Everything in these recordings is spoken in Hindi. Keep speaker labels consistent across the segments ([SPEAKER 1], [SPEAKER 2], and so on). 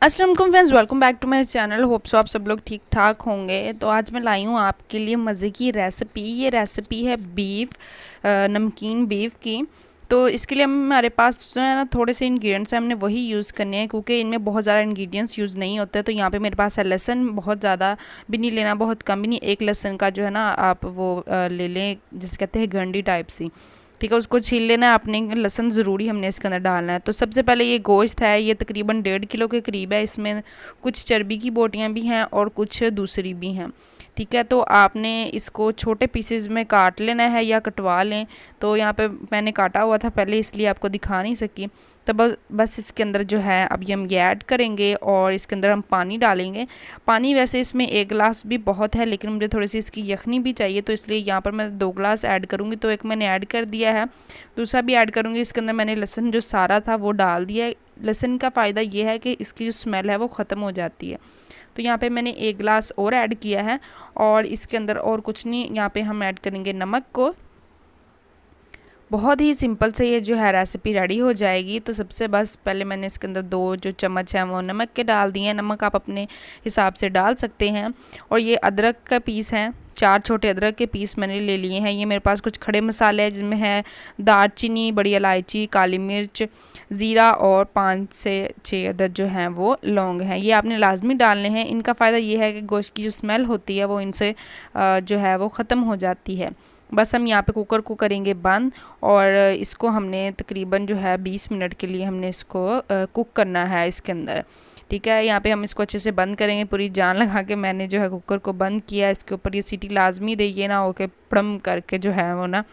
[SPEAKER 1] अस्सलाम वालेकुम friends, welcome back to my channel. Hope so आप सब लोग ठीक ठाक होंगे। तो आज मैं लाई हूँ आपके लिए मज़े की रेसिपी। ये रेसिपी है नमकीन बीफ की। तो इसके लिए हमारे पास जो है ना थोड़े से इंग्रेडिएंट्स हैं, हमने वही यूज़ करने हैं क्योंकि इनमें बहुत ज़्यादा इंग्रेडिएंट्स यूज़ नहीं होते। तो यहाँ पे मेरे पास है लहसुन, बहुत ज़्यादा भी नहीं लेना, बहुत कम भी नहीं। एक लहसुन का जो है ना आप वो ले लें, जिसे कहते हैं गंडी टाइप सी। ठीक है, उसको छील लेना है आपने। लहसुन ज़रूरी हमने इसके अंदर डालना है। तो सबसे पहले ये गोश्त है, ये तकरीबन 1.5 किलो के करीब है। इसमें कुछ चर्बी की बोटियाँ भी हैं और कुछ दूसरी भी हैं। ठीक है, तो आपने इसको छोटे पीसेस में काट लेना है या कटवा लें। तो यहाँ पे मैंने काटा हुआ था पहले, इसलिए आपको दिखा नहीं सकी। तो बस इसके अंदर जो है अभी हम ये ऐड करेंगे और इसके अंदर हम पानी डालेंगे। पानी वैसे इसमें 1 गिलास भी बहुत है, लेकिन मुझे थोड़ी सी इसकी यखनी भी चाहिए, तो इसलिए यहाँ पर मैं 2 गिलास ऐड करूँगी। तो एक मैंने ऐड कर दिया है, दूसरा भी ऐड करूँगी। इसके अंदर मैंने लहसुन जो सारा था वो डाल दिया है। लहसुन का फ़ायदा ये है कि इसकी जो स्मेल है वो ख़त्म हो जाती है। तो यहाँ पे मैंने 1 गिलास और ऐड किया है और इसके अंदर और कुछ नहीं, यहाँ पे हम ऐड करेंगे नमक को। बहुत ही सिंपल से ये जो है रेसिपी रेडी हो जाएगी। तो सबसे बस पहले मैंने इसके अंदर 2 जो चम्मच हैं वो नमक के डाल दिए हैं। नमक आप अपने हिसाब से डाल सकते हैं। और ये अदरक का पीस है, 4 छोटे अदरक के पीस मैंने ले लिए हैं। ये मेरे पास कुछ खड़े मसाले हैं जिसमें है दालचीनी, बड़ी इलायची, काली मिर्च, ज़ीरा और 5 से 6 अदद जो हैं वो लौंग हैं। ये आपने लाजमी डालने हैं। इनका फ़ायदा ये है कि गोश्त की जो स्मेल होती है वो इनसे जो है वो ख़त्म हो जाती है। बस हम यहाँ पे कुकर को करेंगे बंद और इसको हमने तकरीबन जो है 20 मिनट के लिए हमने इसको कुक करना है इसके अंदर। ठीक है, यहाँ पे हम इसको अच्छे से बंद करेंगे, पूरी जान लगा के मैंने जो है कुकर को बंद किया। इसके ऊपर ये सीटी लाजमी दे, ये ना हो के पड़म करके जो है वो ना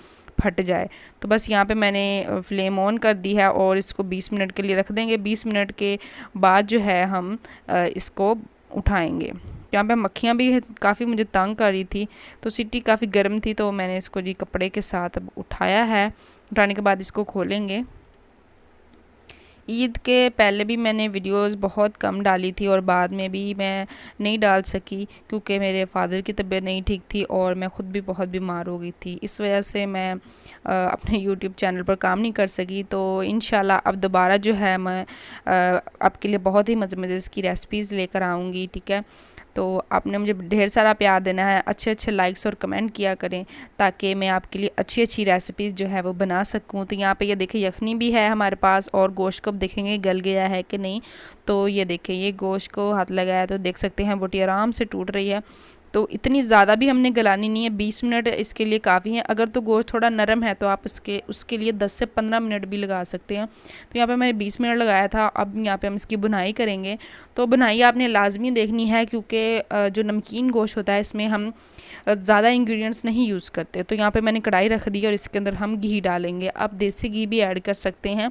[SPEAKER 1] फट जाए। तो बस यहाँ पे मैंने फ्लेम ऑन कर दी है और इसको 20 मिनट के लिए रख देंगे। 20 मिनट के बाद जो है हम इसको उठाएंगे। यहाँ पे मक्खियाँ भी काफ़ी मुझे तंग कर रही थी, तो सीटी काफ़ी गर्म थी, तो मैंने इसको जी कपड़े के साथ अब उठाया है। उठाने के बाद इसको खोलेंगे। ईद के पहले भी मैंने वीडियोस बहुत कम डाली थी और बाद में भी मैं नहीं डाल सकी क्योंकि मेरे फादर की तबीयत नहीं ठीक थी और मैं ख़ुद भी बहुत बीमार हो गई थी। इस वजह से मैं अपने यूट्यूब चैनल पर काम नहीं कर सकी। तो इंशाल्लाह अब दोबारा जो है मैं आपके लिए बहुत ही मज़े मज़े की रेसिपीज़ लेकर आऊँगी। ठीक है, तो आपने मुझे ढेर सारा प्यार देना है, अच्छे अच्छे लाइक्स और कमेंट किया करें ताकि मैं आपके लिए अच्छी अच्छी रेसिपीज़ जो है वो बना सकूं। तो यहाँ पे ये देखें यखनी भी है हमारे पास और गोश्त को देखेंगे गल गया है कि नहीं। तो ये देखें, ये गोश्त को हाथ लगाया तो देख सकते हैं बोटी आराम से टूट रही है। तो इतनी ज़्यादा भी हमने गलानी नहीं है, 20 मिनट इसके लिए काफ़ी है। अगर तो गोश्त थोड़ा नरम है तो आप उसके लिए 10 से 15 मिनट भी लगा सकते हैं। तो यहाँ पे मैंने 20 मिनट लगाया था। अब यहाँ पे हम इसकी बुनाई करेंगे। तो बुनाई आपने लाजमी देखनी है क्योंकि जो नमकीन गोश्त होता है इसमें हम ज़्यादा इंग्रेडिएंट्स नहीं यूज़ करते। तो यहाँ पे मैंने कढ़ाई रख दी और इसके अंदर हम घी डालेंगे। आप देसी घी भी ऐड कर सकते हैं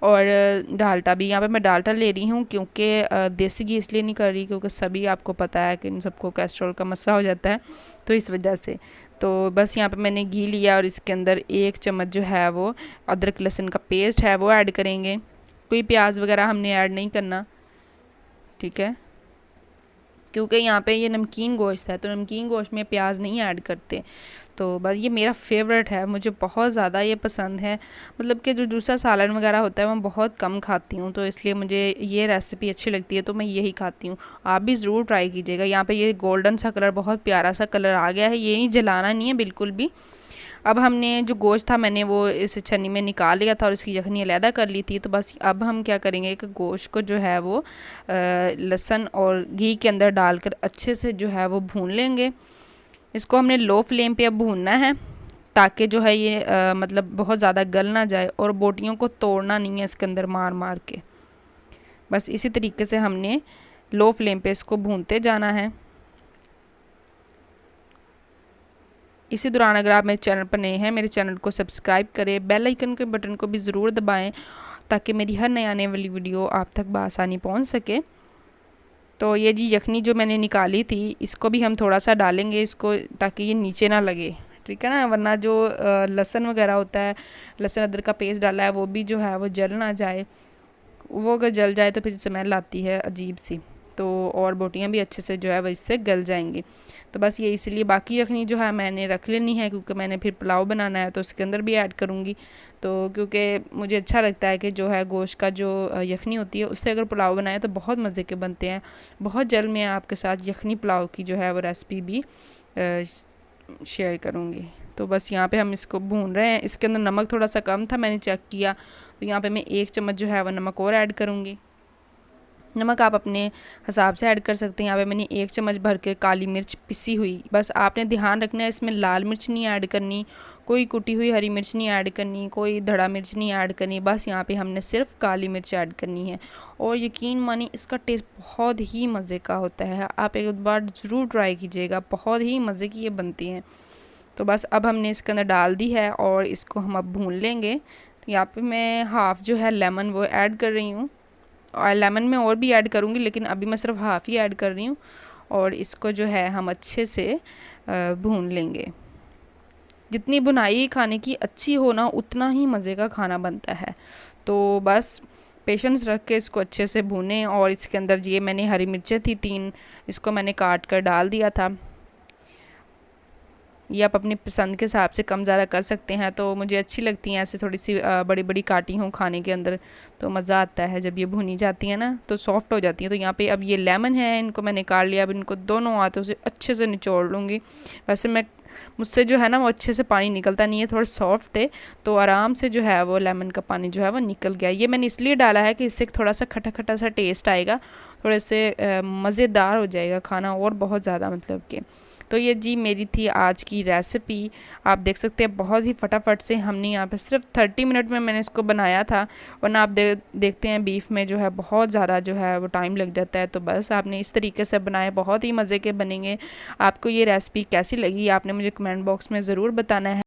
[SPEAKER 1] और डाल्डा भी। यहाँ पे मैं डाल्डा ले रही हूँ क्योंकि देसी घी इसलिए नहीं कर रही क्योंकि सभी आपको पता है कि इन सबको कोलेस्ट्रॉल का मसला हो जाता है, तो इस वजह से। तो बस यहाँ पे मैंने घी लिया और इसके अंदर 1 चम्मच जो है वो अदरक लहसुन का पेस्ट है वो ऐड करेंगे। कोई प्याज वगैरह हमने ऐड नहीं करना। ठीक है, क्योंकि यहाँ पे ये नमकीन गोश्त है तो नमकीन गोश्त में प्याज नहीं ऐड करते। तो बस ये मेरा फेवरेट है, मुझे बहुत ज़्यादा ये पसंद है। मतलब कि जो दूसरा सालन वगैरह होता है मैं बहुत कम खाती हूँ, तो इसलिए मुझे ये रेसिपी अच्छी लगती है तो मैं यही खाती हूँ। आप भी ज़रूर ट्राई कीजिएगा। यहाँ पे ये गोल्डन सा कलर, बहुत प्यारा सा कलर आ गया है। ये नहीं जलाना नहीं है बिल्कुल भी। अब हमने जो गोश्त था मैंने वो इस छन्नी में निकाल लिया था और इसकी यखनी अलहदा कर ली थी। तो बस अब हम क्या करेंगे कि गोश्त को जो है वो लहसुन और घी के अंदर डालकर अच्छे से जो है वो भून लेंगे। इसको हमने लो फ्लेम पे अब भूनना है ताकि जो है ये मतलब बहुत ज़्यादा गल ना जाए और बोटियों को तोड़ना नहीं है इसके अंदर मार मार के। बस इसी तरीके से हमने लो फ्लेम पे इसको भूनते जाना है। इसी दौरान अगर आप मेरे चैनल पर नए हैं, मेरे चैनल को सब्सक्राइब करें, बेल आइकन के बटन को भी ज़रूर दबाएं ताकि मेरी हर नई आने वाली वीडियो आप तक बआसानी पहुंच सके। तो ये जी यखनी जो मैंने निकाली थी इसको भी हम थोड़ा सा डालेंगे इसको, ताकि ये नीचे ना लगे। ठीक है ना, वरना जो लहसुन वगैरह होता है, लहसुन अदरक का पेस्ट डाला है वो भी जो है वो जल ना जाए। वो अगर जल जाए तो फिर स्मेल आती है अजीब सी। तो और बोटियाँ भी अच्छे से जो है वो इससे गल जाएंगी। तो बस ये इसलिए बाकी यखनी जो है मैंने रख लेनी है, क्योंकि मैंने फिर पुलाव बनाना है तो उसके अंदर भी ऐड करूँगी। तो क्योंकि मुझे अच्छा लगता है कि जो है गोश्त का जो यखनी होती है उससे अगर पुलाव बनाए तो बहुत मज़े के बनते हैं। बहुत जल्द मैं आपके साथ यखनी पुलाव की जो है वो रेसिपी भी शेयर करूँगी। तो बस यहाँ पे हम इसको भून रहे हैं। इसके अंदर नमक थोड़ा सा कम था, मैंने चेक किया, तो यहाँ पे मैं 1 चम्मच जो है वह नमक और ऐड करूँगी। नमक आप अपने हिसाब से ऐड कर सकते हैं। यहाँ पे मैंने 1 चम्मच भर के काली मिर्च पिसी हुई, बस आपने ध्यान रखना है इसमें लाल मिर्च नहीं ऐड करनी, कोई कुटी हुई हरी मिर्च नहीं ऐड करनी, कोई धड़ा मिर्च नहीं ऐड करनी, बस यहाँ पे हमने सिर्फ काली मिर्च ऐड करनी है। और यकीन मानिए इसका टेस्ट बहुत ही मज़े का होता है, आप एक बार ज़रूर ट्राई कीजिएगा, बहुत ही मज़े की ये बनती हैं। तो बस अब हमने इसके अंदर डाल दी है और इसको हम अब भून लेंगे। तो यहाँ पे मैं हाफ़ जो है लेमन वो ऐड कर रही हूँ, और लेमन में और भी ऐड करूँगी, लेकिन अभी मैं सिर्फ हाफ़ ही ऐड कर रही हूँ। और इसको जो है हम अच्छे से भून लेंगे। जितनी भुनाई खाने की अच्छी हो ना, उतना ही मज़े का खाना बनता है। तो बस पेशेंस रख के इसको अच्छे से भूनें। और इसके अंदर ये मैंने हरी मिर्चें थी 3, इसको मैंने काट कर डाल दिया था। ये आप अपनी पसंद के हिसाब से कम ज़्यादा कर सकते हैं। तो मुझे अच्छी लगती हैं ऐसे थोड़ी सी बड़ी बड़ी काटी हों खाने के अंदर, तो मज़ा आता है जब ये भुनी जाती हैं ना, तो सॉफ्ट हो जाती हैं। तो यहाँ पे अब ये लेमन है, इनको मैंने काट लिया, अब इनको दोनों हाथों से अच्छे से निचोड़ लूँगी। वैसे मुझसे जो है ना वो अच्छे से पानी निकलता नहीं है, थोड़े सॉफ्ट थे, तो आराम से जो है वो लेमन का पानी जो है वो निकल गया। ये मैंने इसलिए डाला है कि इससे थोड़ा सा खट्टा खट्टा सा टेस्ट आएगा, थोड़े से मज़ेदार हो जाएगा खाना और बहुत ज़्यादा, मतलब कि। तो ये जी मेरी थी आज की रेसिपी। आप देख सकते हैं बहुत ही फटाफट से हमने यहाँ पे सिर्फ 30 मिनट में मैंने इसको बनाया था, वरना आप देखते हैं बीफ में जो है बहुत ज़्यादा जो है वो टाइम लग जाता है। तो बस आपने इस तरीके से बनाए, बहुत ही मज़े के बनेंगे। आपको ये रेसिपी कैसी लगी आपने मुझे कमेंट बॉक्स में ज़रूर बताना है।